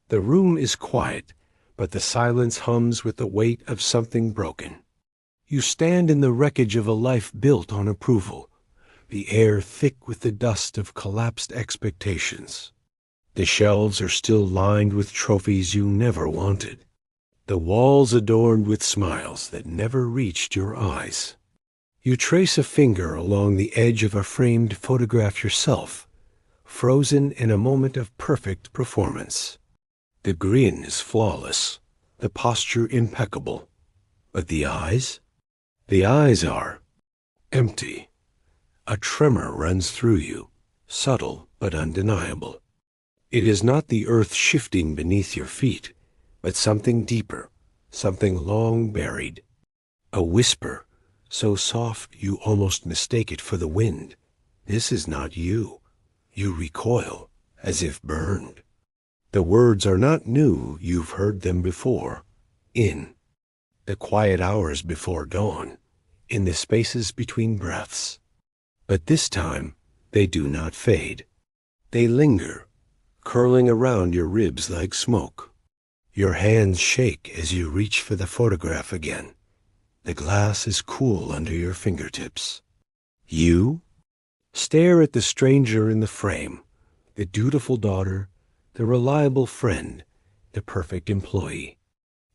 The room is quiet, but the silence hums with the weight of something broken. You stand in the wreckage of a life built on approval, the air thick with the dust of collapsed expectations. The shelves are still lined with trophies you never wanted, the walls adorned with smiles that never reached your eyes. You trace a finger along the edge of a framed photograph yourself, frozen in a moment of perfect performance. The grin is flawless, the posture impeccable. But the eyes? The eyes are empty. A tremor runs through you, subtle but undeniable. It is not the earth shifting beneath your feet, but something deeper, something long buried. A whisper, so soft you almost mistake it for the wind. This is not you. You recoil, as if burned. The words are not new, you've heard them before. In the quiet hours before dawn, in the spaces between breaths. But this time, they do not fade. They linger, curling around your ribs like smoke. Your hands shake as you reach for the photograph again. The glass is cool under your fingertips. You stare at the stranger in the frame, the dutiful daughter, the reliable friend, the perfect employee.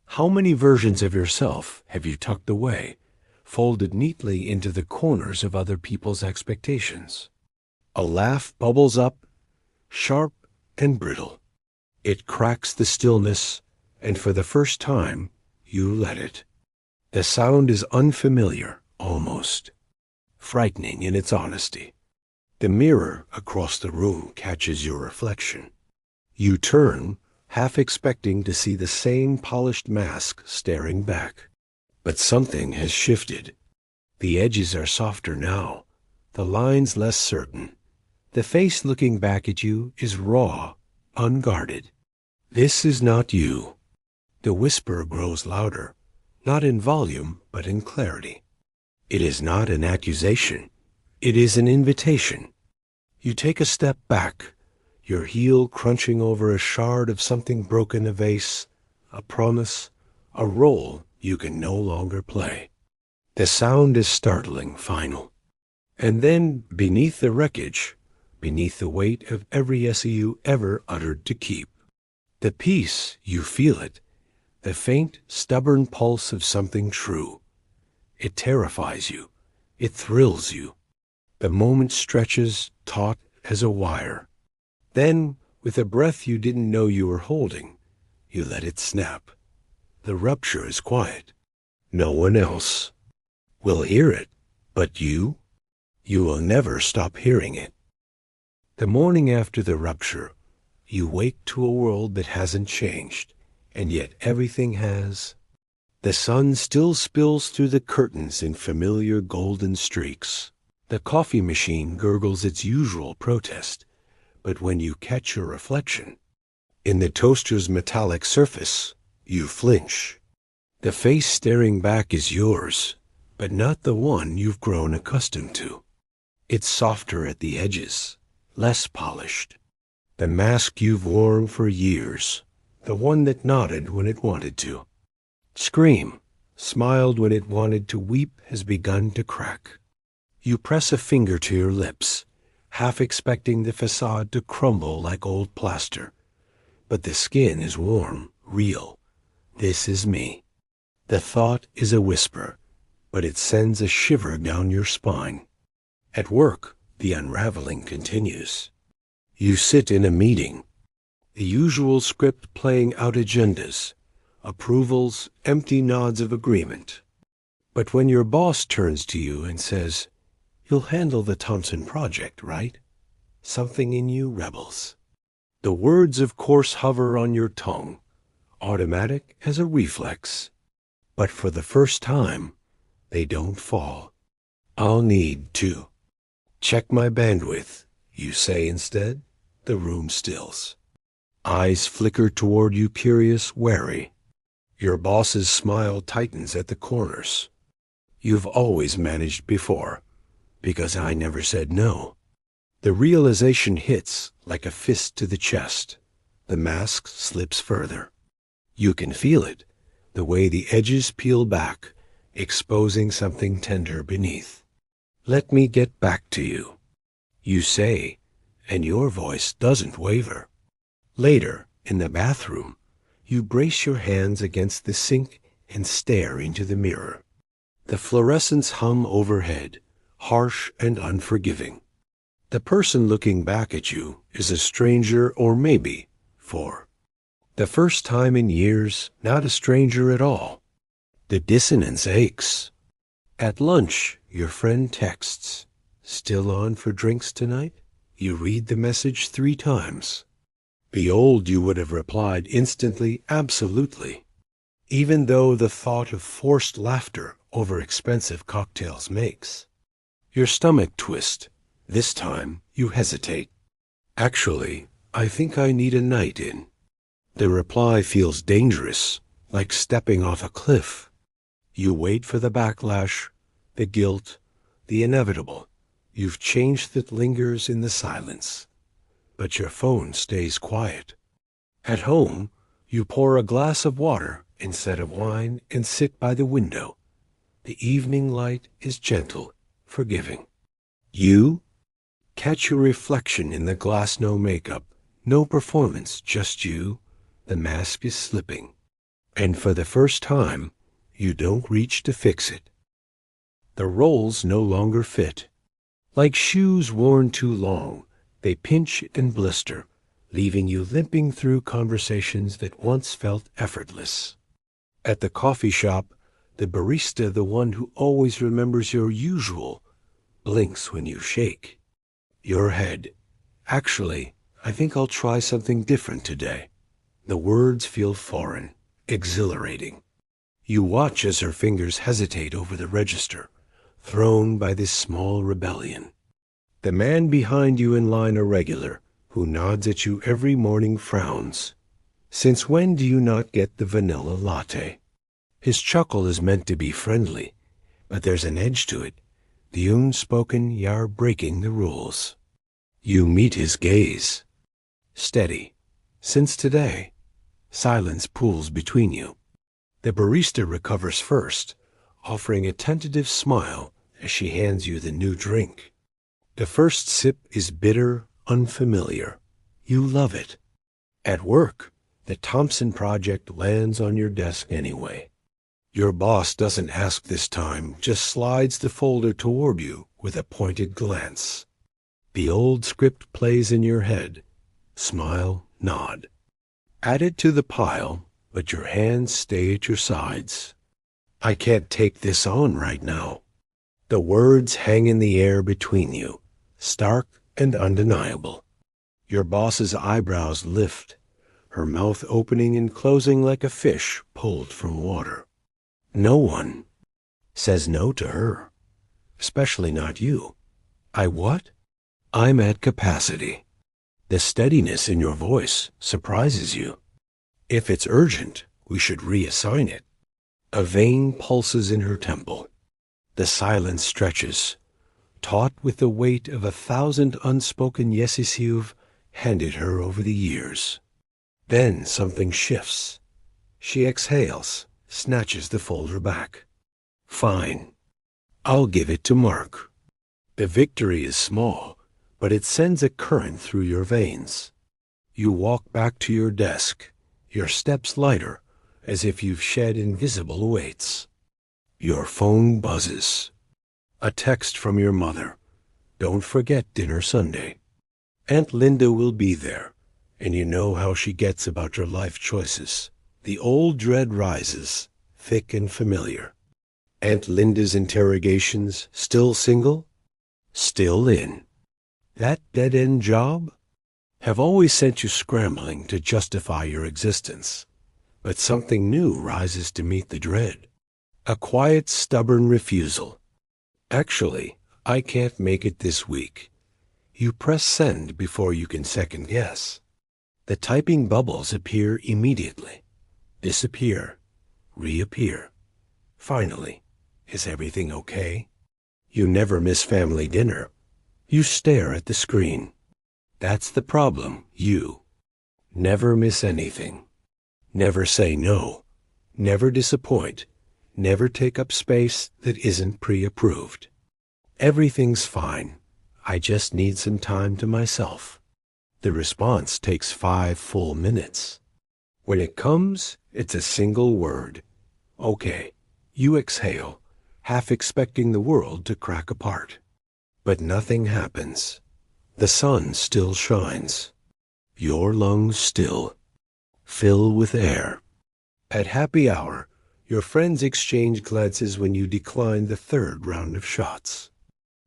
How many versions of yourself have you tucked away, folded neatly into the corners of other people's expectations? A laugh bubbles up, sharp and brittle. It cracks the stillness, and for the first time, you let it. The sound is unfamiliar, almost, frightening in its honesty. The mirror across the room catches your reflection. You turn, half expecting to see the same polished mask staring back. But something has shifted. The edges are softer now, the lines less certain. The face looking back at you is raw, unguarded. This is not you. The whisper grows louder, not in volume, but in clarity. It is not an accusation. It is an invitation. You take a step back, your heel crunching over a shard of something broken, a vase, a promise, a role you can no longer play. The sound is startling, final. And then, beneath the wreckage, beneath the weight of every essay you ever uttered to keep, the peace, you feel it, the faint, stubborn pulse of something true. It terrifies you. It thrills you. The moment stretches, taut as a wire. Then, with a breath you didn't know you were holding, you let it snap. The rupture is quiet. No one else will hear it, but you? You will never stop hearing it. The morning after the rupture, you wake to a world that hasn't changed, and yet everything has. The sun still spills through the curtains in familiar golden streaks. The coffee machine gurgles its usual protest, but when you catch your reflection, in the toaster's metallic surface, you flinch. The face staring back is yours, but not the one you've grown accustomed to. It's softer at the edges, less polished. The mask you've worn for years, the one that nodded when it wanted to, screamed, smiled when it wanted to weep, has begun to crack. You press a finger to your lips, half expecting the facade to crumble like old plaster. But the skin is warm, real. This is me. The thought is a whisper, but it sends a shiver down your spine. At work, the unraveling continues. You sit in a meeting, the usual script playing out agendas, approvals, empty nods of agreement. But when your boss turns to you and says, "You'll handle the Thompson project, right?" something in you rebels. The words, of course, hover on your tongue, automatic as a reflex. But for the first time, they don't fall. "I'll need to check my bandwidth," you say instead. The room stills. Eyes flicker toward you, curious, wary. Your boss's smile tightens at the corners. "You've always managed before, because I never said no." The realization hits like a fist to the chest. the mask slips further. You can feel it, the way the edges peel back, exposing something tender beneath. "Let me get back to you," you say, and your voice doesn't waver. Later, in the bathroom, you brace your hands against the sink and stare into the mirror. The fluorescents hum overhead, harsh and unforgiving. The person looking back at you is a stranger, or maybe, for the first time in years, not a stranger at all. The dissonance aches. At lunch, your friend texts, "Still on for drinks tonight?" You read the message 3 times. Be old, you would have replied instantly, "Absolutely," even though the thought of forced laughter over expensive cocktails makes your stomach twist. This time, you hesitate. "Actually, I think I need a night in." The reply feels dangerous, like stepping off a cliff. You wait for the backlash, the guilt, the inevitable. You've changed that lingers in the silence. But your phone stays quiet. At home, you pour a glass of water instead of wine and sit by the window. The evening light is gentle, forgiving. You catch your reflection in the glass, no makeup, no performance, just you. The mask is slipping. And for the first time, you don't reach to fix it. The rolls no longer fit. Like shoes worn too long, they pinch and blister, leaving you limping through conversations that once felt effortless. At the coffee shop, the barista, the one who always remembers your usual, blinks when you shake your head. "Actually, I think I'll try something different today." The words feel foreign, exhilarating. You watch as her fingers hesitate over the register, thrown by this small rebellion. The man behind you in line, a regular, who nods at you every morning, frowns. "Since when do you not get the vanilla latte?" His chuckle is meant to be friendly, but there's an edge to it, the unspoken "You're breaking the rules." You meet his gaze. Steady. "Since today." Silence pools between you. The barista recovers first, offering a tentative smile as she hands you the new drink. The first sip is bitter, unfamiliar. You love it. At work, the Thompson project lands on your desk anyway. Your boss doesn't ask this time, just slides the folder toward you with a pointed glance. The old script plays in your head. Smile, nod. Add it to the pile, but your hands stay at your sides. "I can't take this on right now." The words hang in the air between you, stark and undeniable. Your boss's eyebrows lift, her mouth opening and closing like a fish pulled from water. No one says no to her, especially not you. "I what?" "I'm at capacity." The steadiness in your voice surprises you. "If it's urgent, we should reassign it." A vein pulses in her temple. The silence stretches, taut with the weight of 1,000 unspoken yeses you've handed her over the years. Then something shifts. She exhales, snatches the folder back. "Fine. I'll give it to Mark." The victory is small, but it sends a current through your veins. You walk back to your desk, your steps lighter, as if you've shed invisible weights. Your phone buzzes. A text from your mother. "Don't forget dinner Sunday." Aunt Linda will be there, and you know how she gets about your life choices. The old dread rises, thick and familiar. Aunt Linda's interrogations: "Still single?" "Still in." "That dead-end job?" Have always sent you scrambling to justify your existence. But something new rises to meet the dread. A quiet, stubborn refusal. "Actually, I can't make it this week." You press send before you can second guess. The typing bubbles appear immediately, disappear, reappear. Finally, is everything okay? You never miss family dinner. You stare at the screen. That's the problem, you. Never miss anything. Never say no. Never disappoint. Never take up space that isn't pre-approved. Everything's fine. I just need some time to myself. The response takes 5 full minutes. When it comes, it's a single word. Okay. You exhale, half expecting the world to crack apart. But nothing happens. The sun still shines. Your lungs still fill with air. At happy hour, your friends exchange glances when you decline the 3rd round of shots.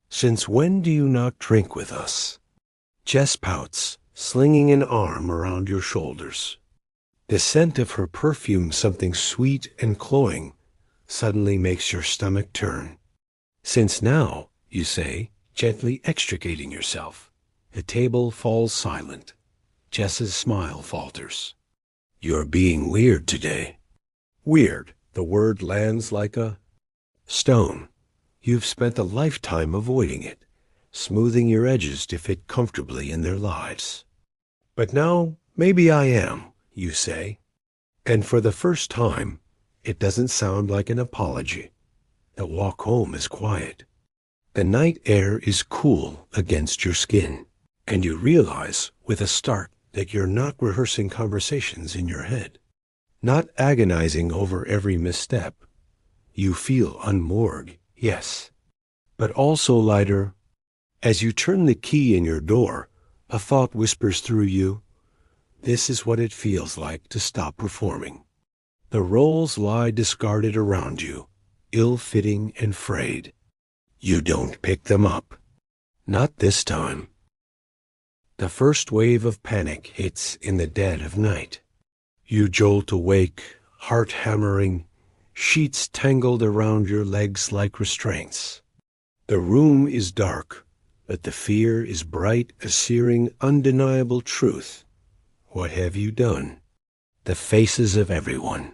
Since when do you not drink with us? Jess pouts, slinging an arm around your shoulders. The scent of her perfume, something sweet and cloying, suddenly makes your stomach turn. Since now, you say, gently extricating yourself. The table falls silent. Jess's smile falters. You're being weird today. Weird. The word lands like a stone. You've spent a lifetime avoiding it, smoothing your edges to fit comfortably in their lives. But now, maybe I am, you say. And for the first time, it doesn't sound like an apology. The walk home is quiet. The night air is cool against your skin, and you realize with a start that you're not rehearsing conversations in your head, not agonizing over every misstep. You feel unmoored, yes, but also lighter. As you turn the key in your door, a thought whispers through you. This is what it feels like to stop performing. The roles lie discarded around you, ill-fitting and frayed. You don't pick them up. Not this time. The first wave of panic hits in the dead of night. You jolt awake, heart hammering, sheets tangled around your legs like restraints. The room is dark, but the fear is bright, a searing, undeniable truth. What have you done? The faces of everyone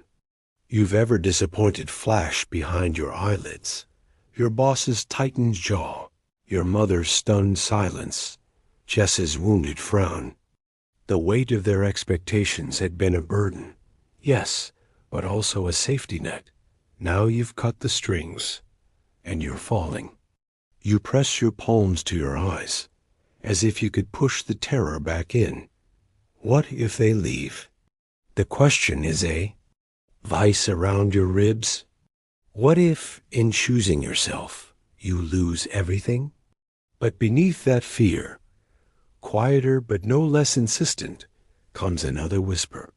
you've ever disappointed flash behind your eyelids. Your boss's tightened jaw, your mother's stunned silence, Jess's wounded frown. The weight of their expectations had been a burden, yes, but also a safety net. Now you've cut the strings, and you're falling. You press your palms to your eyes, as if you could push the terror back in. What if they leave? The question is a vice around your ribs. What if, in choosing yourself, you lose everything? But beneath that fear, quieter but no less insistent, comes another whisper.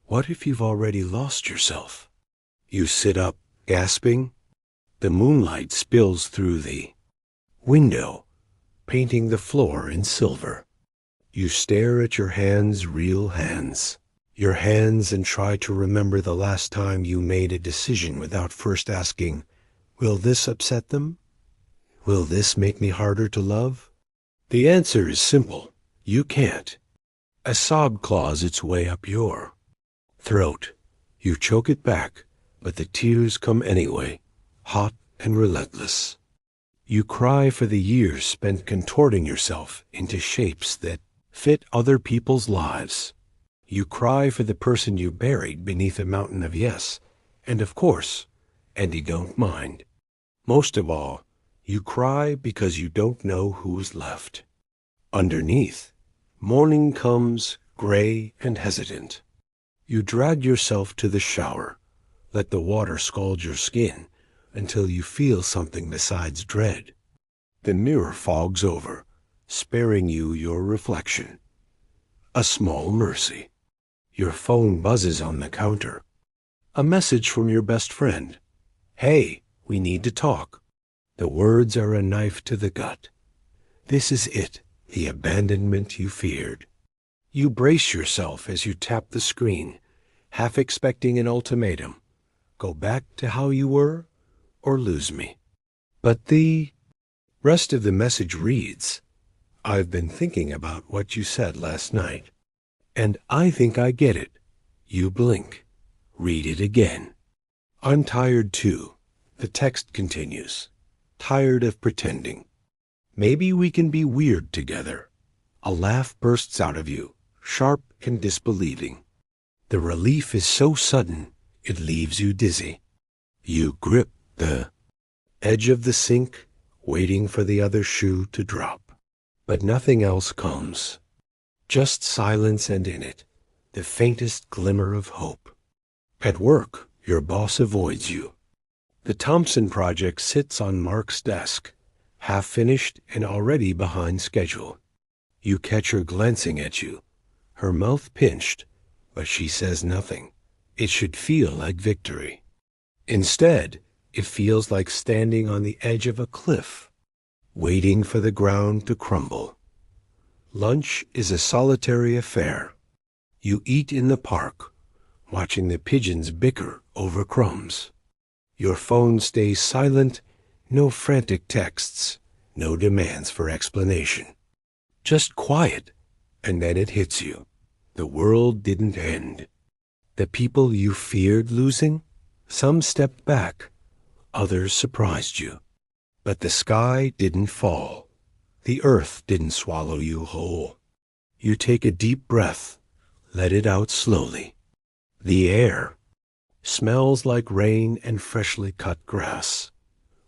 What if you've already lost yourself? You sit up, gasping. The moonlight spills through the window, painting the floor in silver. You stare at your hands, real hands. Your hands, and try to remember the last time you made a decision without first asking, will this upset them? Will this make me harder to love? The answer is simple. You can't. A sob claws its way up your throat. You choke it back, but the tears come anyway, hot and relentless. You cry for the years spent contorting yourself into shapes that fit other people's lives. You cry for the person you buried beneath a mountain of yes, and of course, and you don't mind. Most of all, you cry because you don't know who's left. Underneath, morning comes, gray and hesitant. You drag yourself to the shower, let the water scald your skin until you feel something besides dread. The mirror fogs over, sparing you your reflection. A small mercy. Your phone buzzes on the counter. A message from your best friend. Hey, we need to talk. The words are a knife to the gut. This is it, the abandonment you feared. You brace yourself as you tap the screen, half expecting an ultimatum. Go back to how you were, or lose me. But the rest of the message reads, I've been thinking about what you said last night, and I think I get it. You blink. Read it again. I'm tired too. The text continues. Tired of pretending. Maybe we can be weird together. A laugh bursts out of you, sharp and disbelieving. The relief is so sudden, it leaves you dizzy. You grip the edge of the sink, waiting for the other shoe to drop. But nothing else comes. Just silence, and in it, the faintest glimmer of hope. At work, your boss avoids you. The Thompson project sits on Mark's desk, half finished and already behind schedule. You catch her glancing at you, her mouth pinched, but she says nothing. It should feel like victory. Instead, it feels like standing on the edge of a cliff, waiting for the ground to crumble. Lunch is a solitary affair. You eat in the park, watching the pigeons bicker over crumbs. Your phone stays silent, no frantic texts, no demands for explanation. Just quiet, and then it hits you. The world didn't end. The people you feared losing, some stepped back, others surprised you. But the sky didn't fall. The earth didn't swallow you whole. You take a deep breath, let it out slowly. The air smells like rain and freshly cut grass,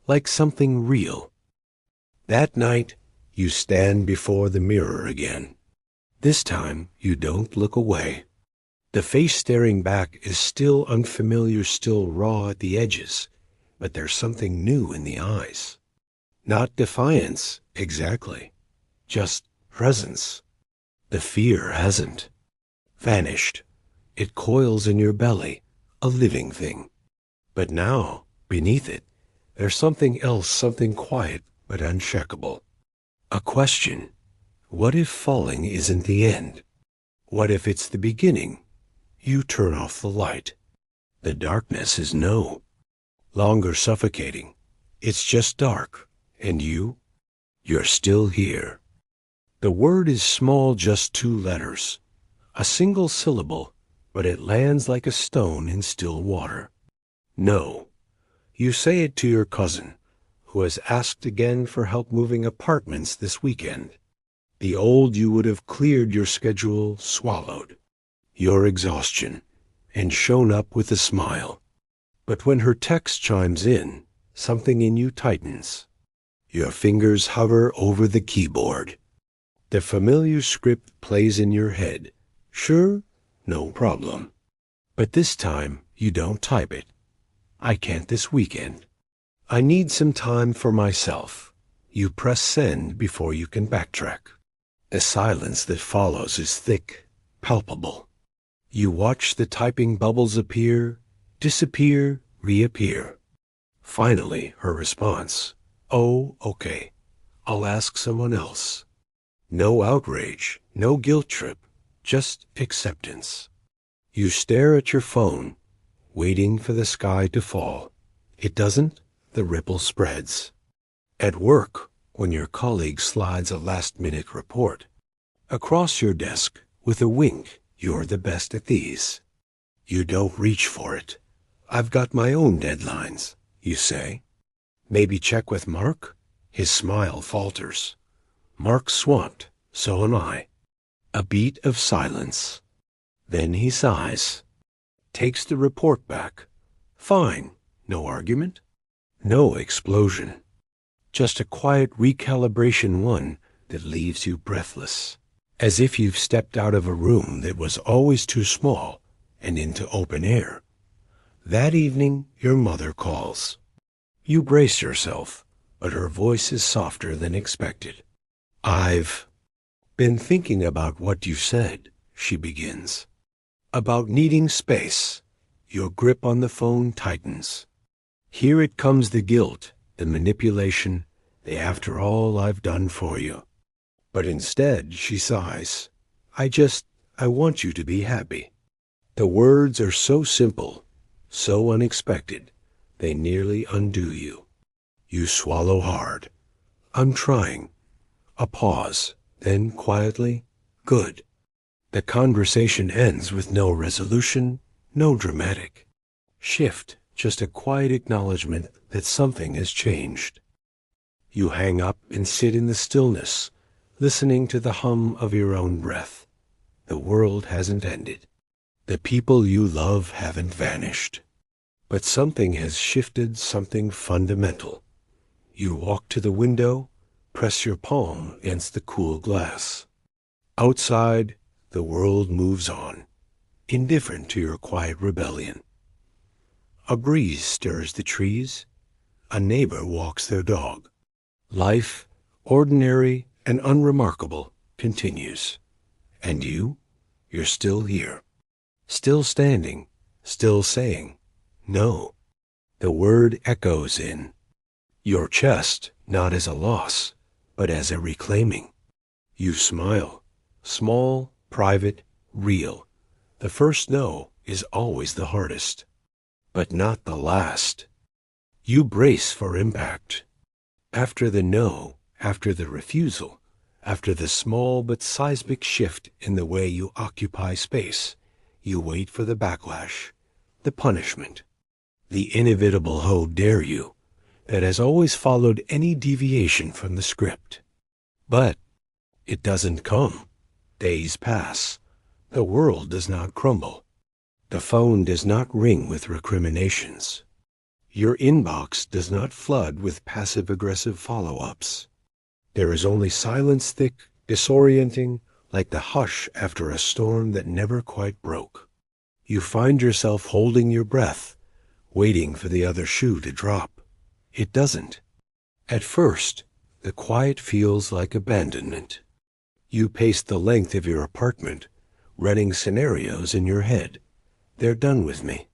like something real. That night, you stand before the mirror again. This time, you don't look away. The face staring back is still unfamiliar, still raw at the edges, but there's something new in the eyes. Not defiance, exactly, just presence. The fear hasn't vanished. It coils in your belly, a living thing. But now, beneath it, there's something else, something quiet but unshakable. A question. What if falling isn't the end? What if it's the beginning? You turn off the light. The darkness is no longer suffocating. It's just dark. And you're still here. The word is small, just 2 letters. A single syllable, but it lands like a stone in still water. No. You say it to your cousin, who has asked again for help moving apartments this weekend. The old you would have cleared your schedule, swallowed your exhaustion, and shown up with a smile. But when her text chimes in, something in you tightens. Your fingers hover over the keyboard. The familiar script plays in your head. Sure, no problem. But this time, you don't type it. I can't this weekend. I need some time for myself. You press send before you can backtrack. The silence that follows is thick, palpable. You watch the typing bubbles appear, disappear, reappear. Finally, her response. Oh, okay. I'll ask someone else. No outrage, no guilt trip, just acceptance. You stare at your phone, waiting for the sky to fall. It doesn't, the ripple spreads. At work, when your colleague slides a last-minute report, across your desk, with a wink, you're the best at these. You don't reach for it. I've got my own deadlines, you say. Maybe check with Mark? His smile falters. Mark's swamped, so am I. A beat of silence. Then he sighs, takes the report back. Fine, no argument, no explosion. Just a quiet recalibration, one that leaves you breathless, as if you've stepped out of a room that was always too small and into open air. That evening, your mother calls. You brace yourself, but her voice is softer than expected. I've been thinking about what you said, she begins. About needing space. Your grip on the phone tightens. Here it comes, the guilt, the manipulation, the after all I've done for you. But instead, she sighs. I want you to be happy. The words are so simple, so unexpected, they nearly undo you. You swallow hard. I'm trying. A pause, then quietly, good. The conversation ends with no resolution, no dramatic shift, just a quiet acknowledgement that something has changed. You hang up and sit in the stillness, listening to the hum of your own breath. The world hasn't ended. The people you love haven't vanished. But something has shifted, something fundamental. You walk to the window, press your palm against the cool glass. Outside, the world moves on, indifferent to your quiet rebellion. A breeze stirs the trees. A neighbor walks their dog. Life, ordinary and unremarkable, continues. And you're still here. Still standing, still saying, no. The word echoes in your chest, not as a loss, but as a reclaiming. You smile, small, private, real. The first no is always the hardest, but not the last. You brace for impact. After the no, after the refusal, after the small but seismic shift in the way you occupy space, you wait for the backlash, the punishment, the inevitable how dare you that has always followed any deviation from the script. But it doesn't come. Days pass. The world does not crumble. The phone does not ring with recriminations. Your inbox does not flood with passive-aggressive follow-ups. There is only silence thick, disorienting, like the hush after a storm that never quite broke. You find yourself holding your breath, waiting for the other shoe to drop. It doesn't. At first, the quiet feels like abandonment. You pace the length of your apartment, running scenarios in your head. They're done with me.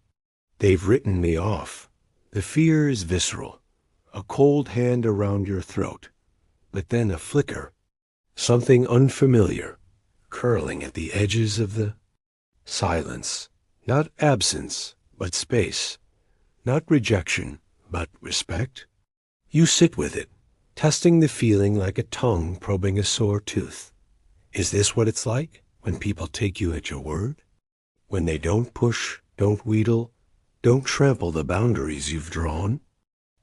They've written me off. The fear is visceral, a cold hand around your throat, but then a flicker, something unfamiliar, curling at the edges of the silence. Not absence, but space. Not rejection, but respect. You sit with it, testing the feeling like a tongue probing a sore tooth. Is this what it's like when people take you at your word? When they don't push, don't wheedle, don't trample the boundaries you've drawn?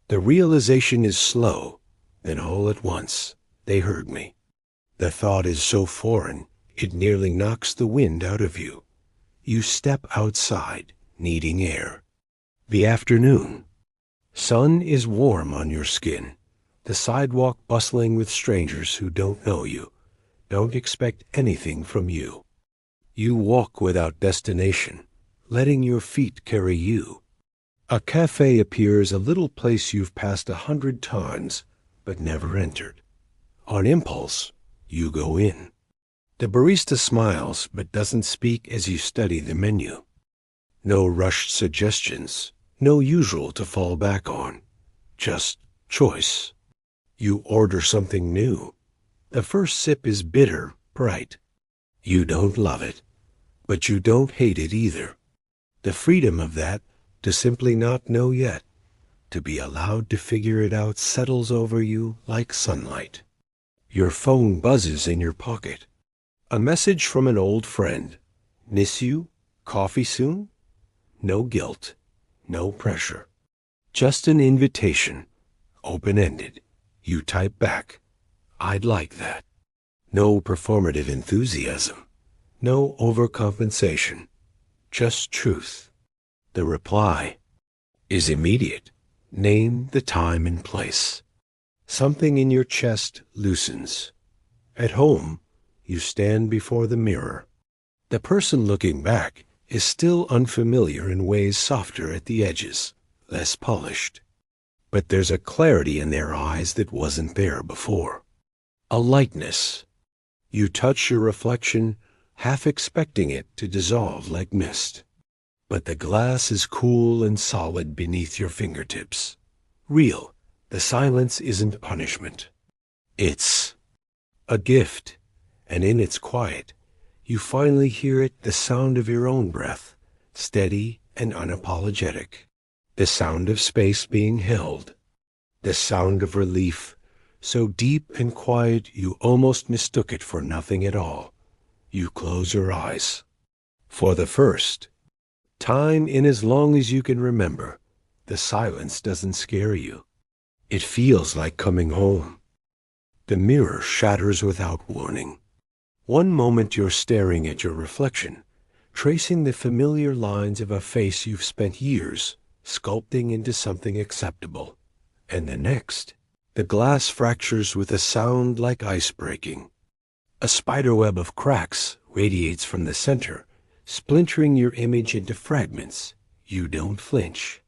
The realization is slow, then all at once, they heard me. The thought is so foreign, it nearly knocks the wind out of you. You step outside, needing air. The afternoon. Sun is warm on your skin. The sidewalk bustling with strangers who don't know you, don't expect anything from you. You walk without destination, letting your feet carry you. A cafe appears, a little place you've passed 100 times, but never entered. On impulse, you go in. The barista smiles, but doesn't speak as you study the menu. No rushed suggestions, no usual to fall back on. Just choice. You order something new. The first sip is bitter, bright. You don't love it, but you don't hate it either. The freedom of that, to simply not know yet, to be allowed to figure it out, settles over you like sunlight. Your phone buzzes in your pocket. A message from an old friend. Miss you? Coffee soon? No guilt, no pressure. Just an invitation, open-ended. You type back, I'd like that. No performative enthusiasm, no overcompensation, just truth. The reply is immediate. Name the time and place. Something in your chest loosens. At home, you stand before the mirror. The person looking back is still unfamiliar in ways softer at the edges, less polished. But there's a clarity in their eyes that wasn't there before. A lightness. You touch your reflection, half expecting it to dissolve like mist. But the glass is cool and solid beneath your fingertips. Real. The silence isn't punishment. It's a gift, and in its quiet, you finally hear it, the sound of your own breath, steady and unapologetic. The sound of space being held. The sound of relief, so deep and quiet you almost mistook it for nothing at all. You close your eyes. For the first time in as long as you can remember, the silence doesn't scare you. It feels like coming home. The mirror shatters without warning. One moment you're staring at your reflection, tracing the familiar lines of a face you've spent years sculpting into something acceptable. And the next, the glass fractures with a sound like ice breaking. A spiderweb of cracks radiates from the center, splintering your image into fragments. You don't flinch.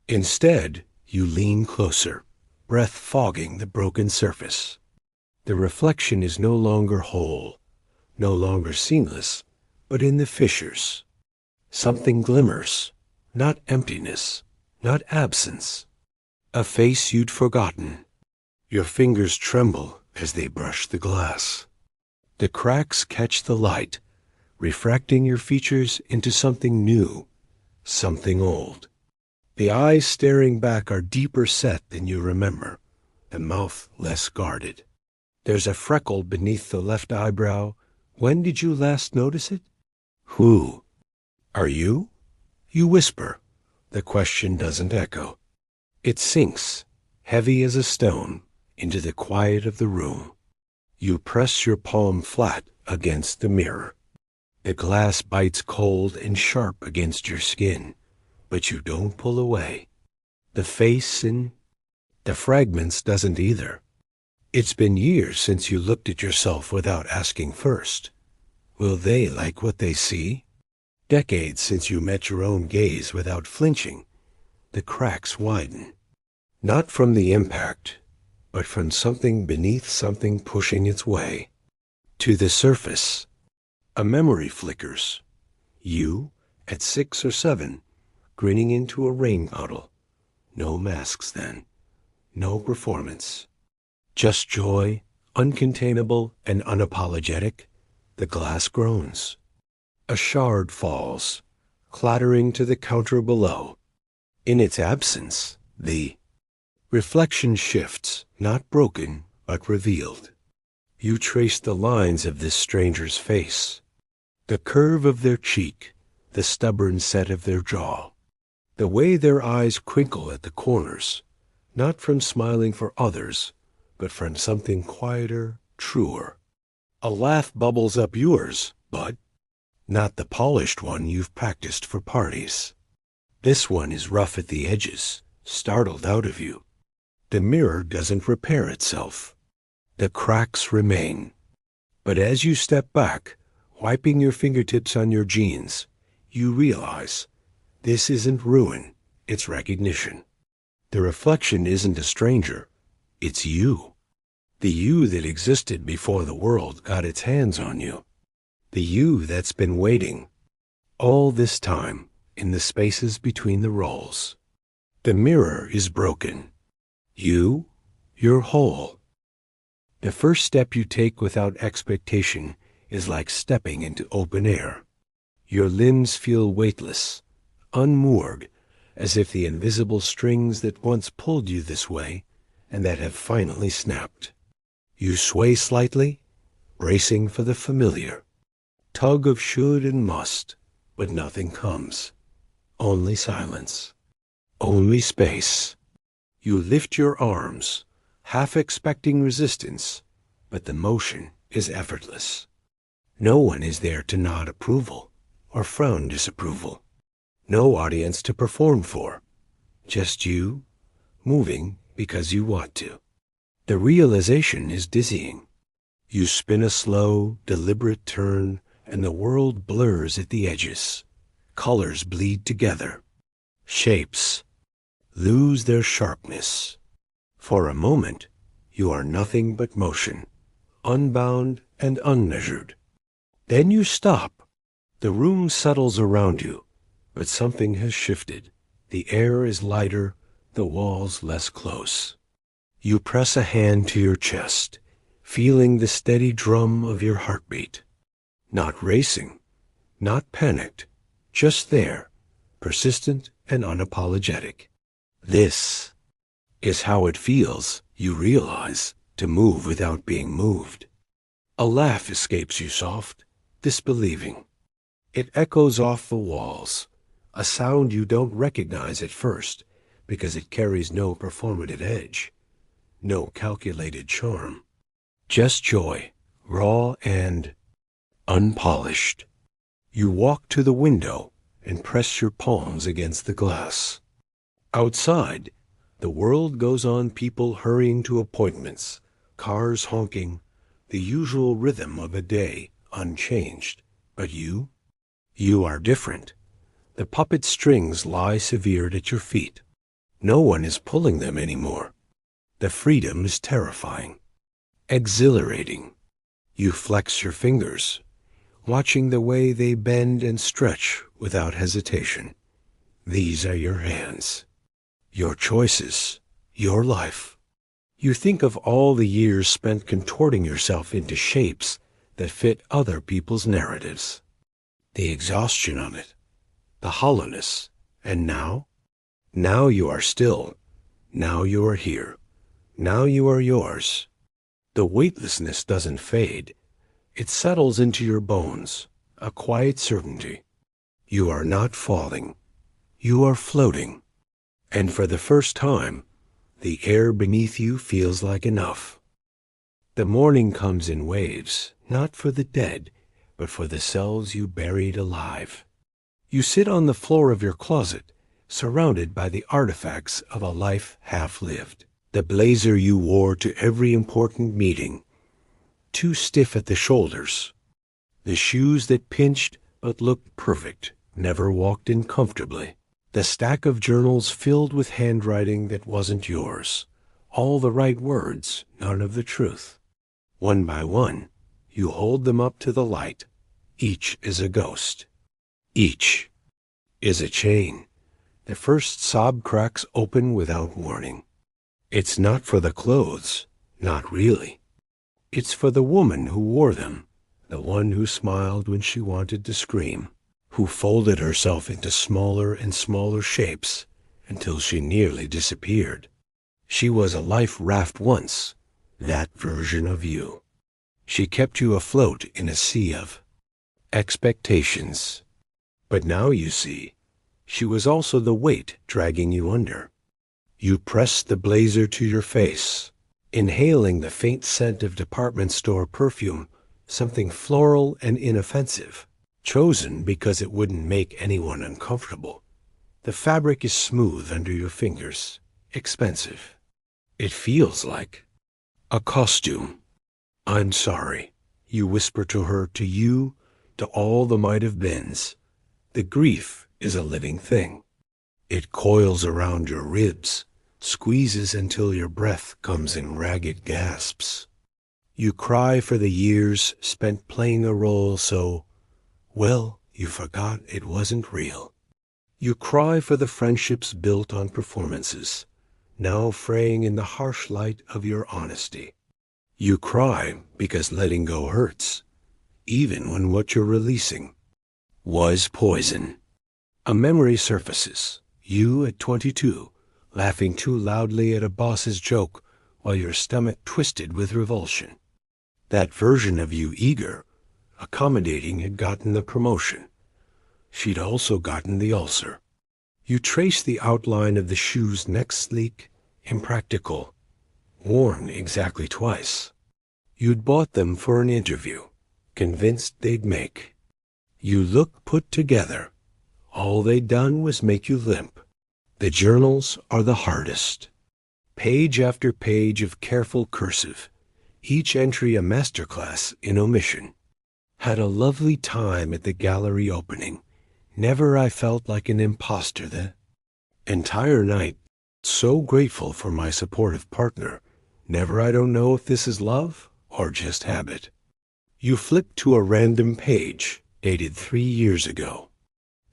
Instead, you lean closer, breath fogging the broken surface. The reflection is no longer whole, no longer seamless, but in the fissures. Something glimmers, not emptiness, not absence. A face you'd forgotten. Your fingers tremble as they brush the glass. The cracks catch the light, refracting your features into something new, something old. The eyes staring back are deeper set than you remember, the mouth less guarded. There's a freckle beneath the left eyebrow. When did you last notice it? Who? Are you? You whisper. The question doesn't echo. It sinks, heavy as a stone, into the quiet of the room. You press your palm flat against the mirror. The glass bites cold and sharp against your skin, but you don't pull away. The face in the fragments doesn't either. It's been years since you looked at yourself without asking first. Will they like what they see? Decades since you met your own gaze without flinching. The cracks widen. Not from the impact, but from something beneath something pushing its way. To the surface, a memory flickers. You, at 6 or 7, grinning into a rain puddle. No masks then. No performance. Just joy, uncontainable and unapologetic. The glass groans. A shard falls, clattering to the counter below. In its absence, the reflection shifts, not broken, but revealed. You trace the lines of this stranger's face, the curve of their cheek, the stubborn set of their jaw, the way their eyes crinkle at the corners, not from smiling for others, but from something quieter, truer. A laugh bubbles up yours, but not the polished one you've practiced for parties. This one is rough at the edges, startled out of you. The mirror doesn't repair itself. The cracks remain. But as you step back, wiping your fingertips on your jeans, you realize this isn't ruin, it's recognition. The reflection isn't a stranger, it's you. The you that existed before the world got its hands on you. The you that's been waiting all this time in the spaces between the rolls. The mirror is broken. You're whole. The first step you take without expectation is like stepping into open air. Your limbs feel weightless, unmoored, as if the invisible strings that once pulled you this way and that have finally snapped. You sway slightly, bracing for the familiar. Tug of should and must, but nothing comes. Only silence. Only space. You lift your arms, half expecting resistance, but the motion is effortless. No one is there to nod approval or frown disapproval. No audience to perform for. Just you, moving because you want to. The realization is dizzying. You spin a slow, deliberate turn, and the world blurs at the edges. Colors bleed together. Shapes lose their sharpness. For a moment, you are nothing but motion, unbound and unmeasured. Then you stop. The room settles around you, but something has shifted. The air is lighter, the walls less close. You press a hand to your chest, feeling the steady drum of your heartbeat. Not racing, not panicked, just there, persistent and unapologetic. This is how it feels, you realize, to move without being moved. A laugh escapes you soft, disbelieving. It echoes off the walls, a sound you don't recognize at first because it carries no performative edge, no calculated charm. Just joy, raw and unpolished. You walk to the window and press your palms against the glass. Outside, the world goes on, people hurrying to appointments, cars honking, the usual rhythm of a day unchanged. But you are different. The puppet strings lie severed at your feet. No one is pulling them anymore. The freedom is terrifying, exhilarating. You flex your fingers, watching the way they bend and stretch without hesitation. These are your hands, your choices, your life. You think of all the years spent contorting yourself into shapes that fit other people's narratives. The exhaustion on it, the hollowness, and now? Now you are still. Now you are here. Now you are yours. The weightlessness doesn't fade. It settles into your bones, a quiet certainty. You are not falling. You are floating. And for the first time, the air beneath you feels like enough. The morning comes in waves, not for the dead, but for the selves you buried alive. You sit on the floor of your closet, surrounded by the artifacts of a life half lived. The blazer you wore to every important meeting, too stiff at the shoulders. The shoes that pinched but looked perfect, never walked in comfortably. The stack of journals filled with handwriting that wasn't yours. All the right words, none of the truth. One by one, you hold them up to the light. Each is a ghost. Each is a chain. The first sob cracks open without warning. It's not for the clothes, not really. It's for the woman who wore them, the one who smiled when she wanted to scream, who folded herself into smaller and smaller shapes until she nearly disappeared. She was a life raft once, that version of you. She kept you afloat in a sea of expectations. But now you see, she was also the weight dragging you under. You pressed the blazer to your face, inhaling the faint scent of department store perfume, something floral and inoffensive, chosen because it wouldn't make anyone uncomfortable. The fabric is smooth under your fingers, expensive. It feels like a costume. I'm sorry, you whisper to her, to you, to all the might have beens. The grief is a living thing. It coils around your ribs, squeezes until your breath comes in ragged gasps. You cry for the years spent playing a role so, well, you forgot it wasn't real. You cry for the friendships built on performances, now fraying in the harsh light of your honesty. You cry because letting go hurts, even when what you're releasing was poison. A memory surfaces, you at 22, laughing too loudly at a boss's joke while your stomach twisted with revulsion. That version of you, eager, accommodating, had gotten the promotion. She'd also gotten the ulcer. You trace the outline of the shoes next, sleek, impractical, worn exactly twice. You'd bought them for an interview, convinced they'd make. You look put together. All they'd done was make you limp. The journals are the hardest. Page after page of careful cursive, each entry a masterclass in omission. Had a lovely time at the gallery opening. Never I felt like an imposter the entire night. So grateful for my supportive partner. Never I don't know if this is love or just habit. You flip to a random page, dated 3 years ago.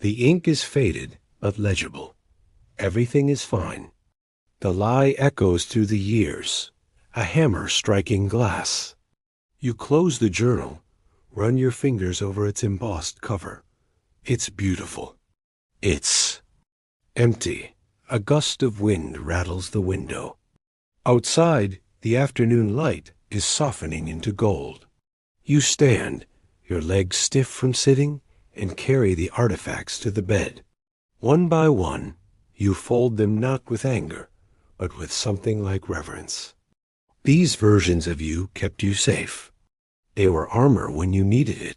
The ink is faded, but legible. Everything is fine. The lie echoes through the years, a hammer striking glass. You close the journal, run your fingers over its embossed cover. It's beautiful. It's empty. A gust of wind rattles the window. Outside, the afternoon light is softening into gold. You stand, your legs stiff from sitting, and carry the artifacts to the bed. One by one, you fold them not with anger, but with something like reverence. These versions of you kept you safe. They were armor when you needed it.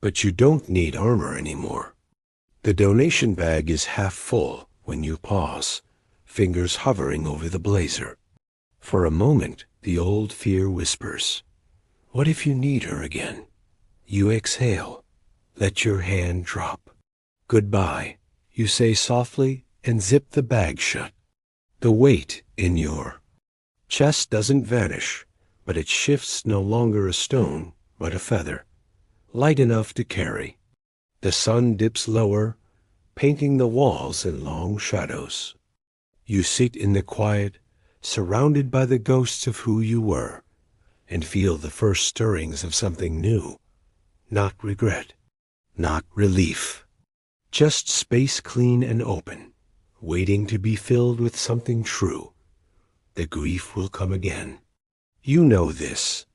But you don't need armor anymore. The donation bag is half full when you pause, fingers hovering over the blazer. For a moment, the old fear whispers, "What if you need her again?" You exhale, let your hand drop. "Goodbye," you say softly and zip the bag shut. The weight in your chest doesn't vanish, but it shifts, no longer a stone, but a feather, light enough to carry. The sun dips lower, painting the walls in long shadows. You sit in the quiet, surrounded by the ghosts of who you were, and feel the first stirrings of something new. Not regret, not relief, just space clean and open, waiting to be filled with something true. The grief will come again. You know this.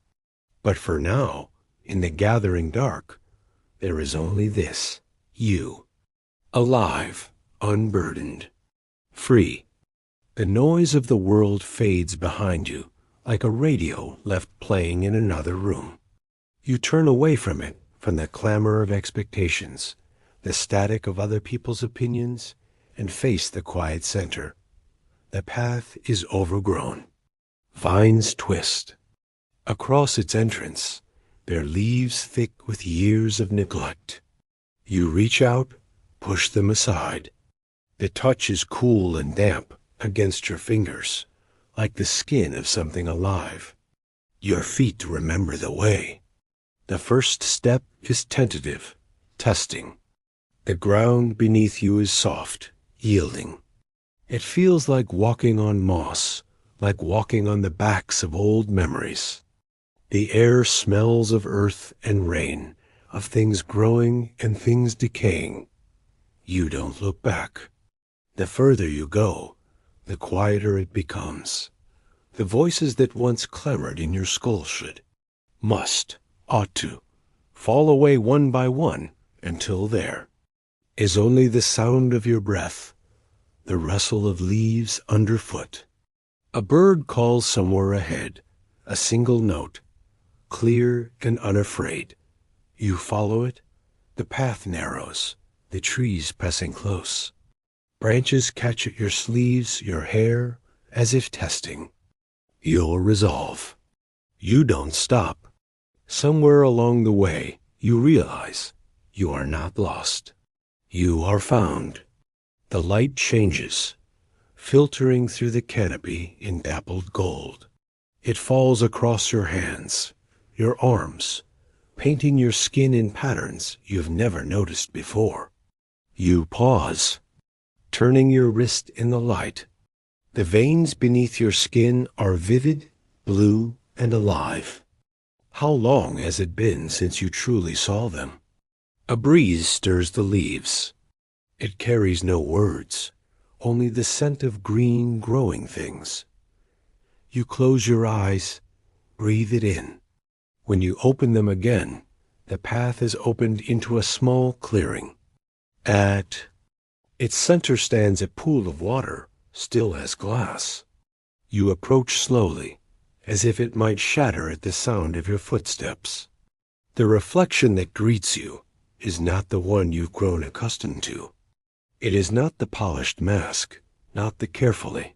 But for now, in the gathering dark, there is only this, you. Alive, unburdened, free. The noise of the world fades behind you, like a radio left playing in another room. You turn away from it, from the clamor of expectations, the static of other people's opinions, and face the quiet center. The path is overgrown. Vines twist. Across its entrance, their leaves thick with years of neglect. You reach out, push them aside. The touch is cool and damp against your fingers, like the skin of something alive. Your feet remember the way. The first step is tentative, testing. The ground beneath you is soft, yielding. It feels like walking on moss, like walking on the backs of old memories. The air smells of earth and rain, of things growing and things decaying. You don't look back. The further you go, the quieter it becomes. The voices that once clamored in your skull should, must, ought to, fall away one by one until there is only the sound of your breath, the rustle of leaves underfoot. A bird calls somewhere ahead, a single note, clear and unafraid. You follow it, the path narrows, the trees pressing close. Branches catch at your sleeves, your hair, as if testing your resolve. You don't stop. Somewhere along the way, you realize you are not lost. You are found. The light changes, filtering through the canopy in dappled gold. It falls across your hands, your arms, painting your skin in patterns you've never noticed before. You pause, turning your wrist in the light. The veins beneath your skin are vivid, blue, and alive. How long has it been since you truly saw them? A breeze stirs the leaves. It carries no words, only the scent of green growing things. You close your eyes, breathe it in. When you open them again, the path is opened into a small clearing. At its center stands a pool of water, still as glass. You approach slowly, as if it might shatter at the sound of your footsteps. The reflection that greets you is not the one you've grown accustomed to. It is not the polished mask, not the carefully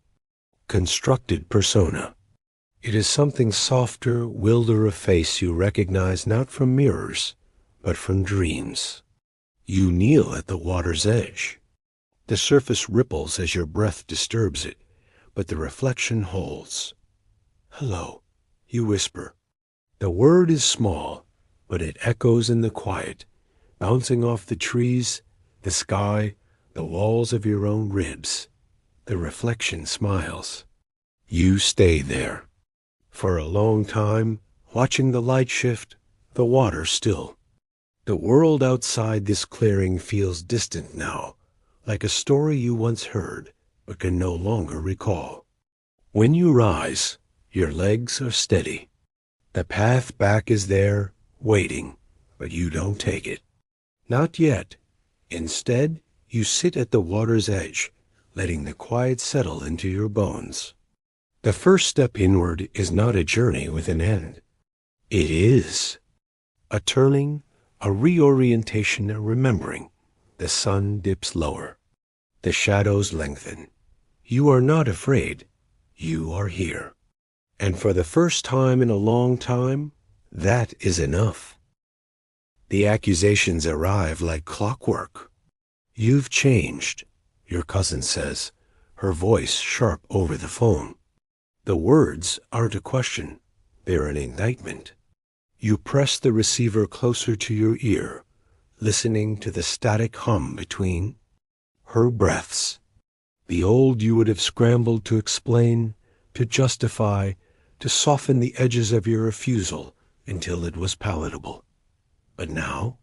constructed persona. It is something softer, wilder a face you recognize not from mirrors, but from dreams. You kneel at the water's edge. The surface ripples as your breath disturbs it, but the reflection holds. "Hello," you whisper. The word is small, but it echoes in the quiet, bouncing off the trees, the sky, the walls of your own ribs. The reflection smiles. You stay there. For a long time, watching the light shift, the water still. The world outside this clearing feels distant now, like a story you once heard, but can no longer recall. When you rise, your legs are steady. The path back is there, waiting, but you don't take it. Not yet. Instead, you sit at the water's edge, letting the quiet settle into your bones. The first step inward is not a journey with an end. It is a turning, A reorientation, a remembering. The sun dips lower. The shadows lengthen. You are not afraid. You are here. And for the first time in a long time, that is enough. The accusations arrive like clockwork. You've changed, your cousin says, her voice sharp over the phone. The words aren't a question. They're an indictment. You press the receiver closer to your ear, listening to the static hum between her breaths. The old you would have scrambled to explain, to justify, to soften the edges of your refusal until it was palatable. But now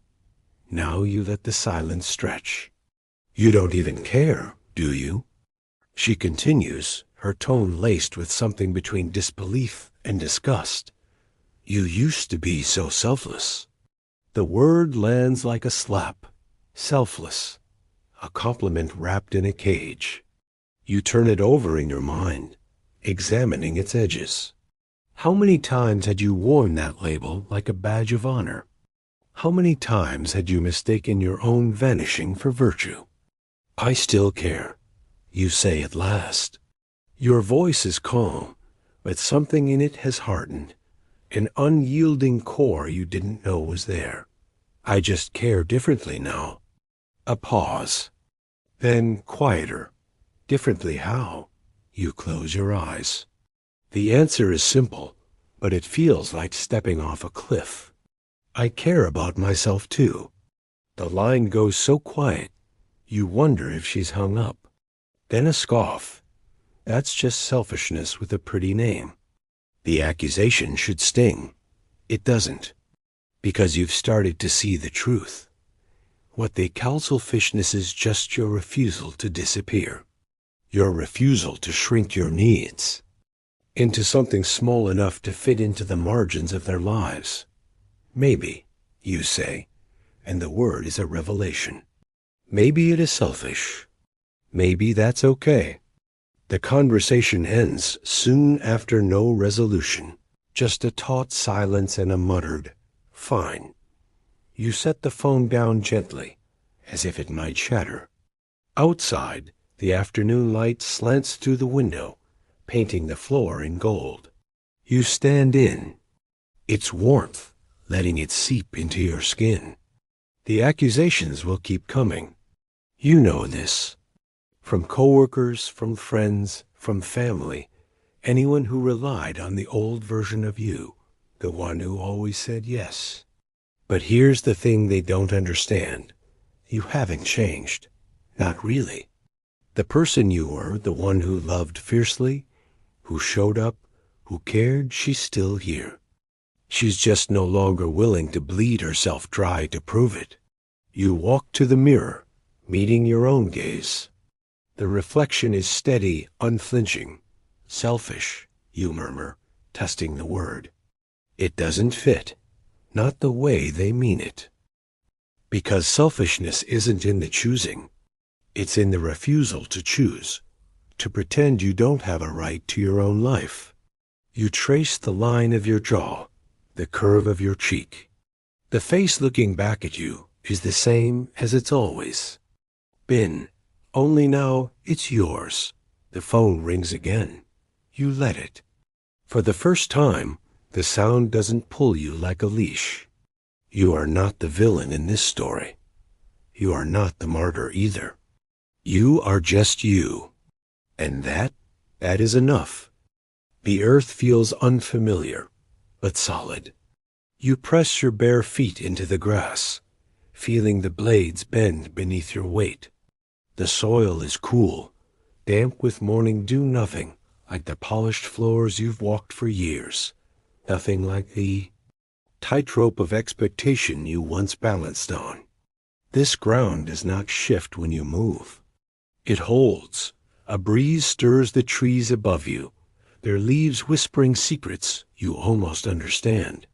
you let the silence stretch. You don't even care, do you? She continues, her tone laced with something between disbelief and disgust. You used to be so selfless. The word lands like a slap. Selfless. A compliment wrapped in a cage. You turn it over in your mind, examining its edges. How many times had you worn that label like a badge of honor? How many times had you mistaken your own vanishing for virtue? I still care, you say at last. Your voice is calm, but something in it has hardened. An unyielding core you didn't know was there. I just care differently now. A pause. Then quieter. Differently how? You close your eyes. The answer is simple, but it feels like stepping off a cliff. I care about myself too. The line goes so quiet, you wonder if she's hung up. Then a scoff. That's just selfishness with a pretty name. The accusation should sting. It doesn't, because you've started to see the truth. What they call selfishness is just your refusal to disappear. Your refusal to shrink your needs into something small enough to fit into the margins of their lives. Maybe, you say, and the word is a revelation. Maybe it is selfish. Maybe that's okay. The conversation ends soon after no resolution, just a taut silence and a muttered, "Fine." You set the phone down gently, as if it might shatter. Outside, the afternoon light slants through the window, painting the floor in gold. You stand in. Its warmth, letting it seep into your skin. The accusations will keep coming. You know this. From coworkers, from friends, from family, anyone who relied on the old version of you, the one who always said yes. But here's the thing they don't understand. You haven't changed. Not really. The person you were, the one who loved fiercely, who showed up, who cared, she's still here. She's just no longer willing to bleed herself dry to prove it. You walk to the mirror, meeting your own gaze. The reflection is steady, unflinching. Selfish, you murmur, testing the word. It doesn't fit. Not the way they mean it. Because selfishness isn't in the choosing. It's in the refusal to choose, to pretend you don't have a right to your own life. You trace the line of your jaw, the curve of your cheek. The face looking back at you is the same as it's always been. Only now it's yours. The phone rings again. You let it. For the first time, the sound doesn't pull you like a leash. You are not the villain in this story. You are not the martyr either. You are just you. And that is enough. The earth feels unfamiliar, but solid. You press your bare feet into the grass, feeling the blades bend beneath your weight. The soil is cool, damp with morning dew, nothing like the polished floors you've walked for years, nothing like the tightrope of expectation you once balanced on. This ground does not shift when you move. It holds. A breeze stirs the trees above you, their leaves whispering secrets you almost understand.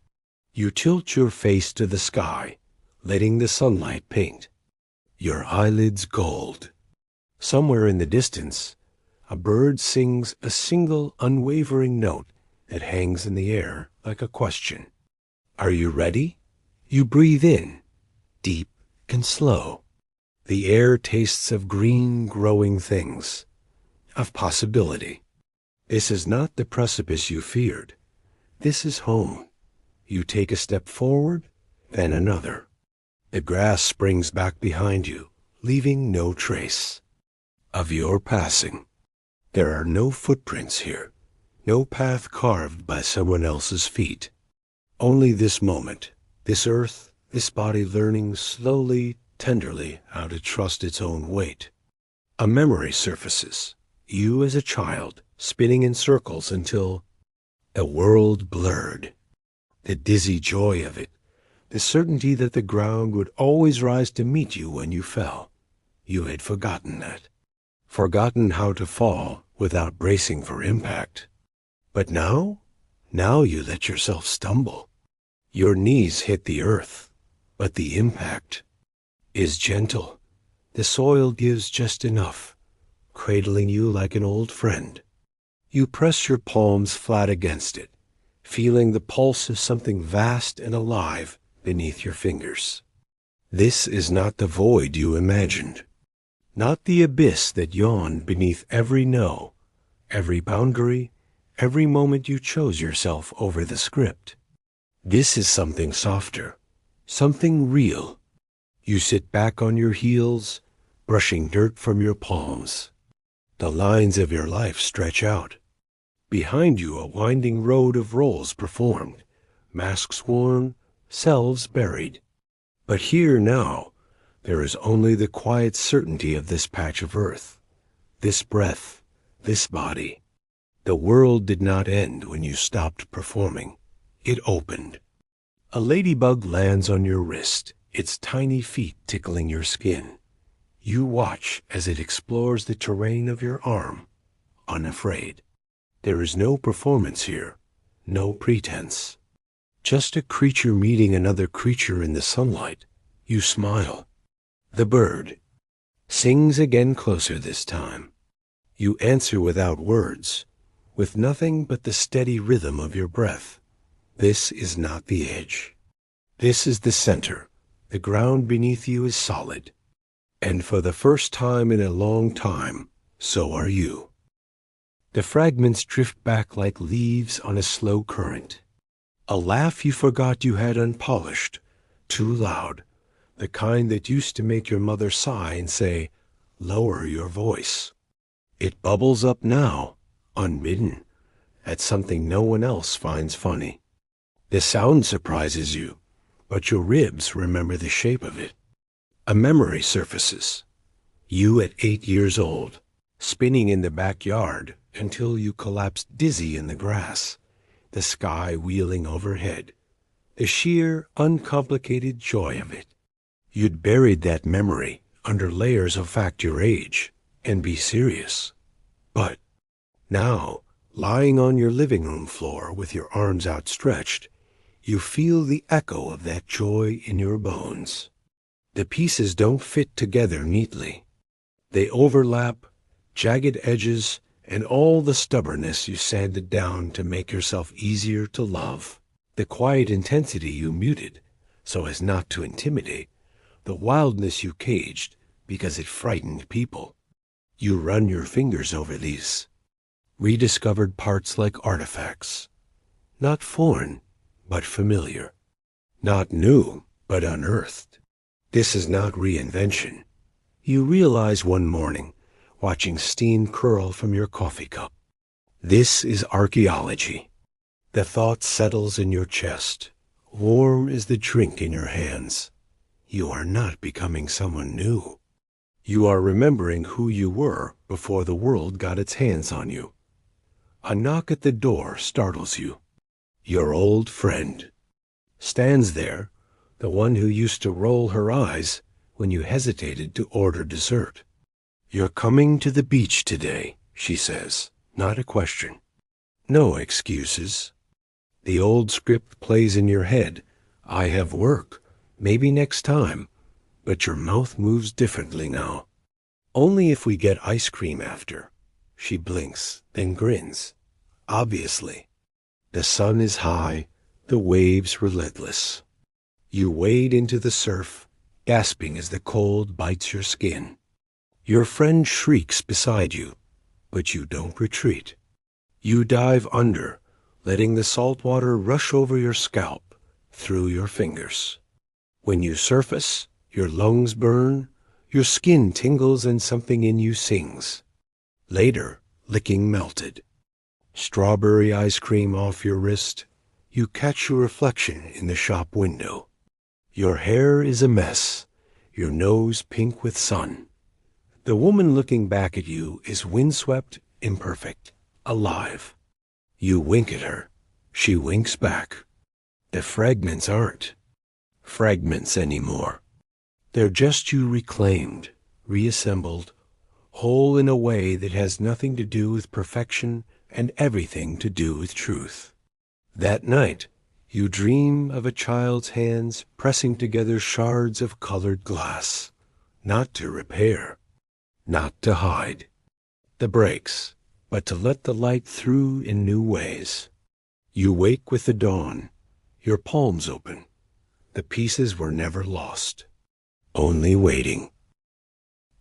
You tilt your face to the sky, letting the sunlight paint your eyelids gold. Somewhere in the distance, a bird sings a single unwavering note that hangs in the air like a question. Are you ready? You breathe in, deep and slow. The air tastes of green growing things, of possibility. This is not the precipice you feared. This is home. You take a step forward, then another. The grass springs back behind you, leaving no trace of your passing. There are no footprints here, no path carved by someone else's feet. Only this moment, this earth, this body learning slowly, tenderly how to trust its own weight. A memory surfaces, you as a child, spinning in circles until a world blurred. The dizzy joy of it, the certainty that the ground would always rise to meet you when you fell. You had forgotten that. Forgotten how to fall without bracing for impact. But now you let yourself stumble. Your knees hit the earth, but the impact is gentle. The soil gives just enough, cradling you like an old friend. You press your palms flat against it, feeling the pulse of something vast and alive beneath your fingers. This is not the void you imagined, not the abyss that yawned beneath every no, every boundary, every moment you chose yourself over the script. This is something softer, something real. You sit back on your heels, brushing dirt from your palms. The lines of your life stretch out. Behind you a winding road of roles performed, masks worn, selves buried. But here now, there is only the quiet certainty of this patch of earth, this breath, this body. The world did not end when you stopped performing. It opened. A ladybug lands on your wrist, its tiny feet tickling your skin. You watch as it explores the terrain of your arm, unafraid. There is no performance here, no pretense. Just a creature meeting another creature in the sunlight. You smile. The bird sings again, closer this time. You answer without words, with nothing but the steady rhythm of your breath. This is not the edge. This is the center. The ground beneath you is solid. And for the first time in a long time, so are you. The fragments drift back like leaves on a slow current. A laugh you forgot you had unpolished, too loud, the kind that used to make your mother sigh and say, "Lower your voice." It bubbles up now, unbidden, at something no one else finds funny. The sound surprises you, but your ribs remember the shape of it. A memory surfaces. You at 8 years old, spinning in the backyard until you collapsed dizzy in the grass, the sky wheeling overhead, the sheer, uncomplicated joy of it. You'd buried that memory under layers of fact your age and be serious. But now, lying on your living room floor with your arms outstretched, you feel the echo of that joy in your bones. The pieces don't fit together neatly. They overlap, jagged edges, and all the stubbornness you sanded down to make yourself easier to love. The quiet intensity you muted so as not to intimidate. The wildness you caged because it frightened people. You run your fingers over these rediscovered parts like artifacts. Not foreign, but familiar. Not new, but unearthed. This is not reinvention. You realize one morning, watching steam curl from your coffee cup. This is archaeology. The thought settles in your chest, warm as the drink in your hands. You are not becoming someone new. You are remembering who you were before the world got its hands on you. A knock at the door startles you. Your old friend stands there, the one who used to roll her eyes when you hesitated to order dessert. "You're coming to the beach today," she says, not a question. No excuses. The old script plays in your head. I have work, maybe next time, but your mouth moves differently now. Only if we get ice cream after. She blinks, then grins. Obviously. The sun is high, the waves relentless. You wade into the surf, gasping as the cold bites your skin. Your friend shrieks beside you, but you don't retreat. You dive under, letting the salt water rush over your scalp, through your fingers. When you surface, your lungs burn, your skin tingles and something in you sings. Later, licking melted. Strawberry ice cream off your wrist, you catch your reflection in the shop window. Your hair is a mess, your nose pink with sun. The woman looking back at you is windswept, imperfect, alive. You wink at her. She winks back. The fragments aren't fragments anymore. They're just you reclaimed, reassembled, whole in a way that has nothing to do with perfection and everything to do with truth. That night, you dream of a child's hands pressing together shards of colored glass, not to repair, not to hide the breaks, but to let the light through in new ways. You wake with the dawn, your palms open. The pieces were never lost, only waiting.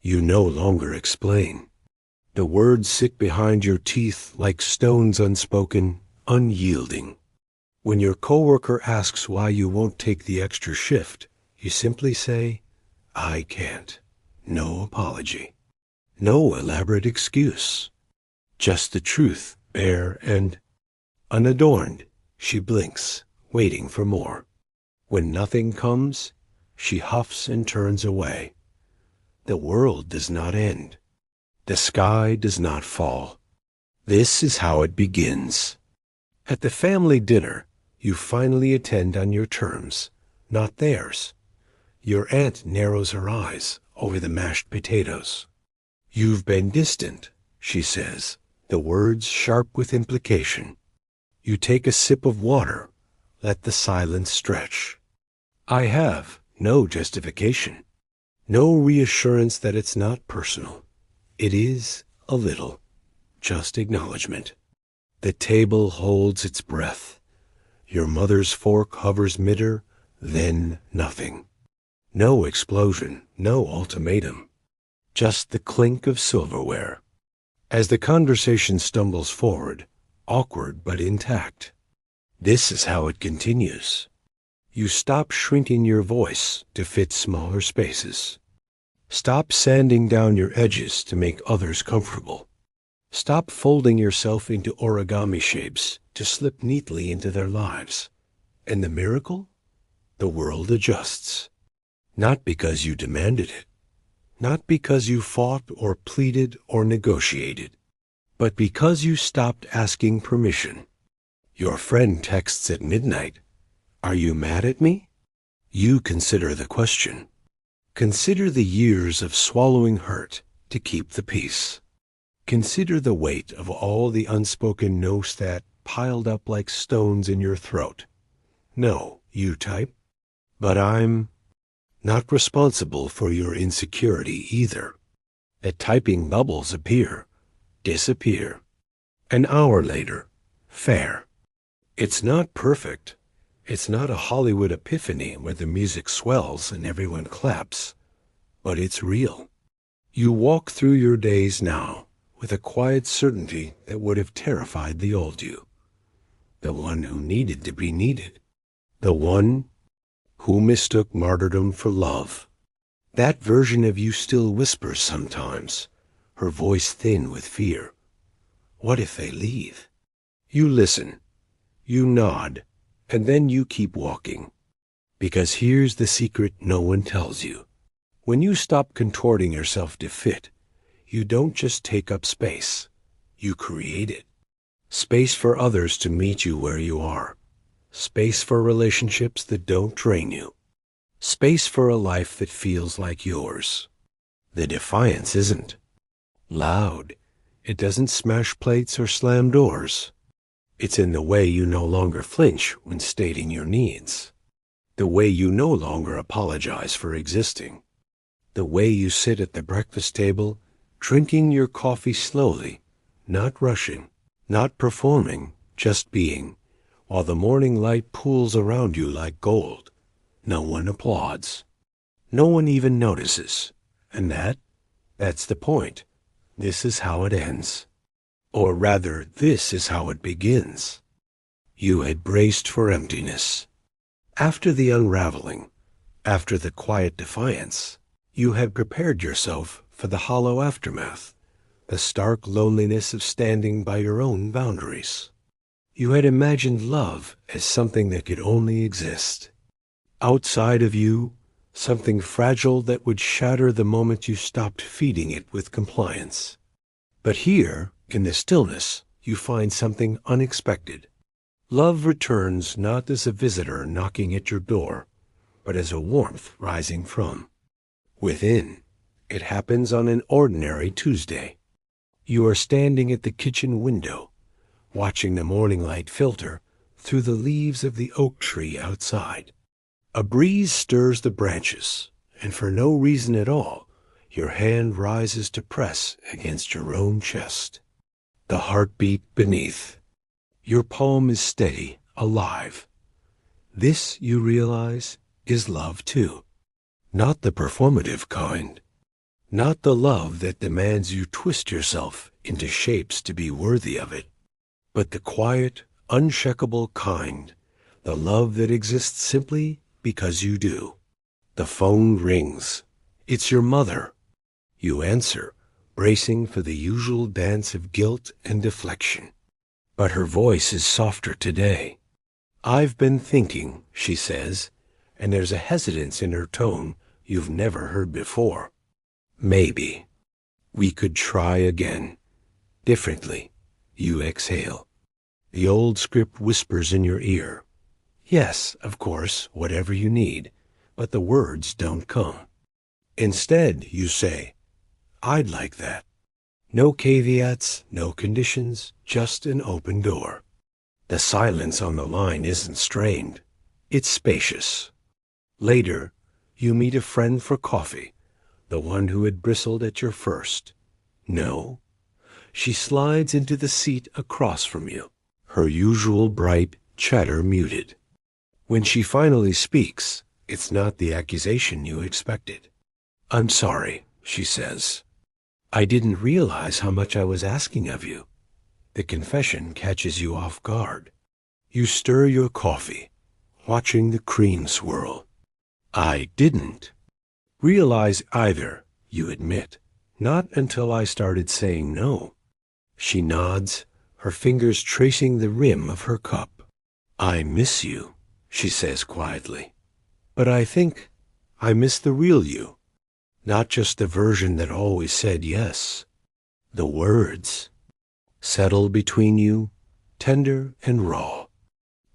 You no longer explain. The words sit behind your teeth like stones unspoken, unyielding. When your coworker asks why you won't take the extra shift, you simply say, "I can't." No apology. No elaborate excuse. Just the truth, bare and unadorned. She blinks, waiting for more. When nothing comes, she huffs and turns away. The world does not end. The sky does not fall. This is how it begins. At the family dinner, you finally attend on your terms, not theirs. Your aunt narrows her eyes over the mashed potatoes. "You've been distant," she says, the words sharp with implication. You take a sip of water, let the silence stretch. I have no justification, no reassurance that it's not personal. It is a little, just acknowledgement. The table holds its breath. Your mother's fork hovers mid-her, then nothing. No explosion, no ultimatum. Just the clink of silverware. As the conversation stumbles forward, awkward but intact. This is how it continues. You stop shrinking your voice to fit smaller spaces. Stop sanding down your edges to make others comfortable. Stop folding yourself into origami shapes to slip neatly into their lives. And the miracle? The world adjusts. Not because you demanded it. Not because you fought or pleaded or negotiated. But because you stopped asking permission. Your friend texts at midnight, "Are you mad at me?" You consider the question. Consider the years of swallowing hurt to keep the peace. Consider the weight of all the unspoken no's that piled up like stones in your throat. No, you type, but I'm not responsible for your insecurity either. The typing bubbles appear, disappear. An hour later, fair. It's not perfect. It's not a Hollywood epiphany where the music swells and everyone claps. But it's real. You walk through your days now with a quiet certainty that would have terrified the old you. The one who needed to be needed. The one who mistook martyrdom for love. That version of you still whispers sometimes, her voice thin with fear. What if they leave? You listen. You nod. And then you keep walking. Because here's the secret no one tells you. When you stop contorting yourself to fit, you don't just take up space. You create it. Space for others to meet you where you are. Space for relationships that don't drain you. Space for a life that feels like yours. The defiance isn't loud. It doesn't smash plates or slam doors. It's in the way you no longer flinch when stating your needs. The way you no longer apologize for existing. The way you sit at the breakfast table, drinking your coffee slowly, not rushing, not performing, just being, while the morning light pools around you like gold. No one applauds. No one even notices. And that's the point. This is how it ends. Or rather, this is how it begins. You had braced for emptiness. After the unraveling, after the quiet defiance, you had prepared yourself for the hollow aftermath, the stark loneliness of standing by your own boundaries. You had imagined love as something that could only exist. Outside of you, something fragile that would shatter the moment you stopped feeding it with compliance. But here, in the stillness, you find something unexpected. Love returns not as a visitor knocking at your door, but as a warmth rising from within. It happens on an ordinary Tuesday. You are standing at the kitchen window, watching the morning light filter through the leaves of the oak tree outside. A breeze stirs the branches, and for no reason at all, your hand rises to press against your own chest. The heartbeat beneath. Your poem is steady, alive. This, you realize, is love too. Not the performative kind. Not the love that demands you twist yourself into shapes to be worthy of it. But the quiet, uncheckable kind. The love that exists simply because you do. The phone rings. It's your mother. You answer, bracing for the usual dance of guilt and deflection. But her voice is softer today. "I've been thinking," she says, and there's a hesitance in her tone you've never heard before. "Maybe we could try again. Differently." You exhale. The old script whispers in your ear. Yes, of course, whatever you need, but the words don't come. Instead, you say, "I'd like that." No caveats, no conditions, just an open door. The silence on the line isn't strained. It's spacious. Later, you meet a friend for coffee, the one who had bristled at your first. No. She slides into the seat across from you, her usual bright chatter muted. When she finally speaks, it's not the accusation you expected. "I'm sorry," she says. "I didn't realize how much I was asking of you." The confession catches you off guard. You stir your coffee, watching the cream swirl. "I didn't realize either," you admit. "Not until I started saying no." She nods, her fingers tracing the rim of her cup. "I miss you," she says quietly. "But I think I miss the real you. Not just the version that always said yes. The words settle between you, tender and raw.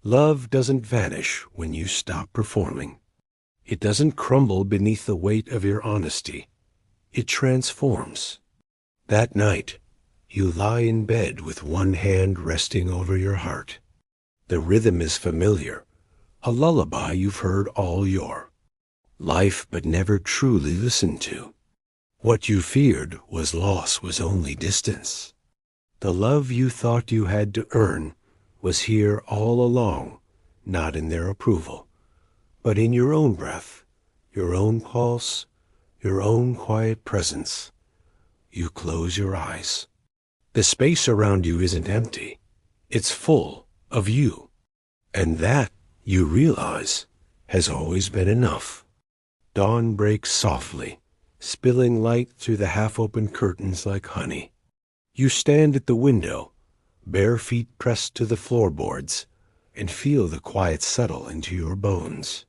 Love doesn't vanish when you stop performing. It doesn't crumble beneath the weight of your honesty. It transforms. That night, you lie in bed with one hand resting over your heart. The rhythm is familiar, a lullaby you've heard all your life but never truly listened to. What you feared was loss was only distance. The love you thought you had to earn was here all along, not in their approval, but in your own breath, your own pulse, your own quiet presence. You close your eyes. The space around you isn't empty. It's full of you. And that, you realize, has always been enough. Dawn breaks softly, spilling light through the half-open curtains like honey. You stand at the window, bare feet pressed to the floorboards, and feel the quiet settle into your bones.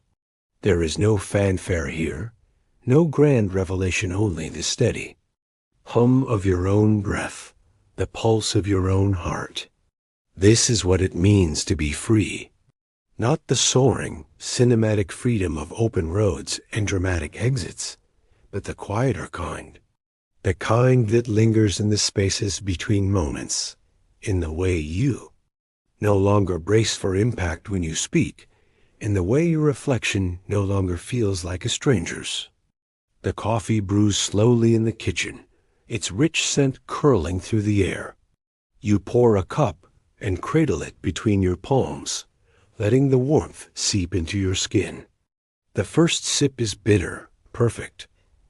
There is no fanfare here, no grand revelation, only the steady hum of your own breath, the pulse of your own heart. This is what it means to be free. Not the soaring, cinematic freedom of open roads and dramatic exits, but the quieter kind. The kind that lingers in the spaces between moments, in the way you no longer brace for impact when you speak, in the way your reflection no longer feels like a stranger's. The coffee brews slowly in the kitchen, its rich scent curling through the air. You pour a cup and cradle it between your palms, letting the warmth seep into your skin. The first sip is bitter, Perfect.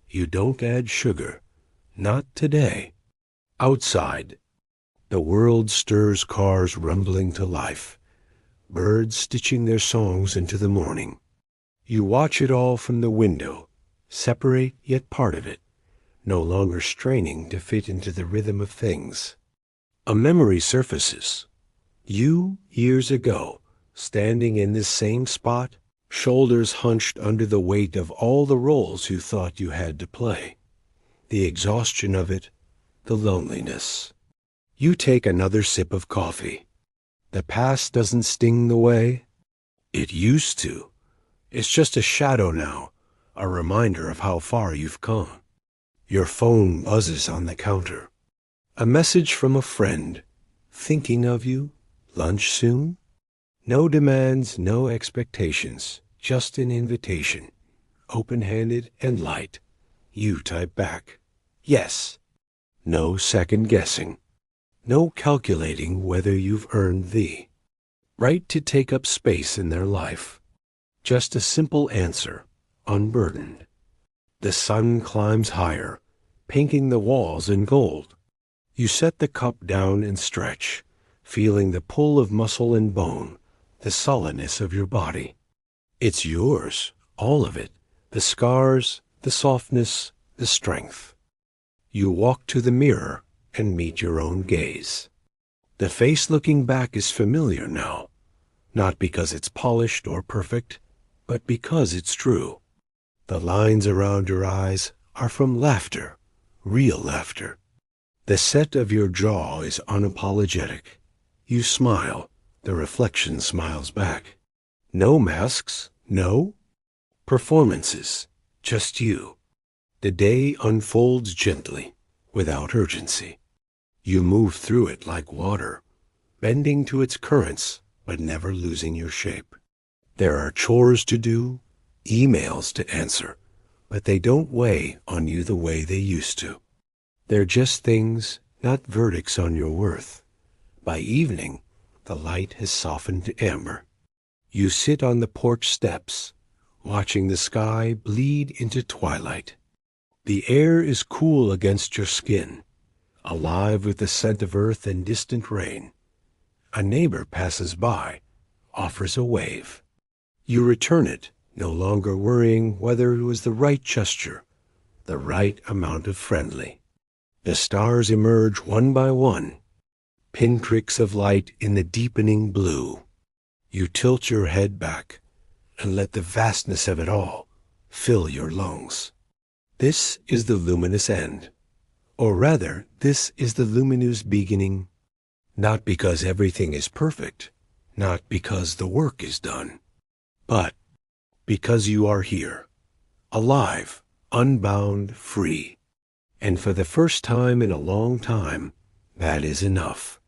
You don't add sugar. Not today. Outside, the world stirs, cars rumbling to life, birds stitching their songs into the morning. You watch it all from the window, separate yet part of it, no longer straining to fit into the rhythm of things. A memory surfaces. You, years ago, standing in this same spot, shoulders hunched under the weight of all the roles you thought you had to play. The exhaustion of it, the loneliness. You take another sip of coffee. The past doesn't sting the way it used to. It's just a shadow now, a reminder of how far you've come. Your phone buzzes on the counter. A message from a friend. Thinking of you? Lunch soon? No demands, no expectations, just an invitation. Open-handed and light. You type back. Yes. No second guessing. No calculating whether you've earned the right to take up space in their life. Just a simple answer, unburdened. The sun climbs higher, painting the walls in gold. You set the cup down and stretch, feeling the pull of muscle and bone, the sullenness of your body. It's yours, all of it, the scars, the softness, the strength. You walk to the mirror and meet your own gaze. The face looking back is familiar now, not because it's polished or perfect, but because it's true. The lines around your eyes are from laughter, real laughter. The set of your jaw is unapologetic. You smile, the reflection smiles back. No masks, no performances, just you. The day unfolds gently, without urgency. You move through it like water, bending to its currents, but never losing your shape. There are chores to do, emails to answer, but they don't weigh on you the way they used to. They're just things, not verdicts on your worth. By evening, the light has softened to amber. You sit on the porch steps, watching the sky bleed into twilight. The air is cool against your skin, alive with the scent of earth and distant rain. A neighbor passes by, offers a wave. You return it, no longer worrying whether it was the right gesture, the right amount of friendly. The stars emerge one by one, pinpricks of light in the deepening blue. You tilt your head back and let the vastness of it all fill your lungs. This is the luminous end. Or rather, this is the luminous beginning, not because everything is perfect, not because the work is done, but because you are here, alive, unbound, free. And for the first time in a long time, that is enough.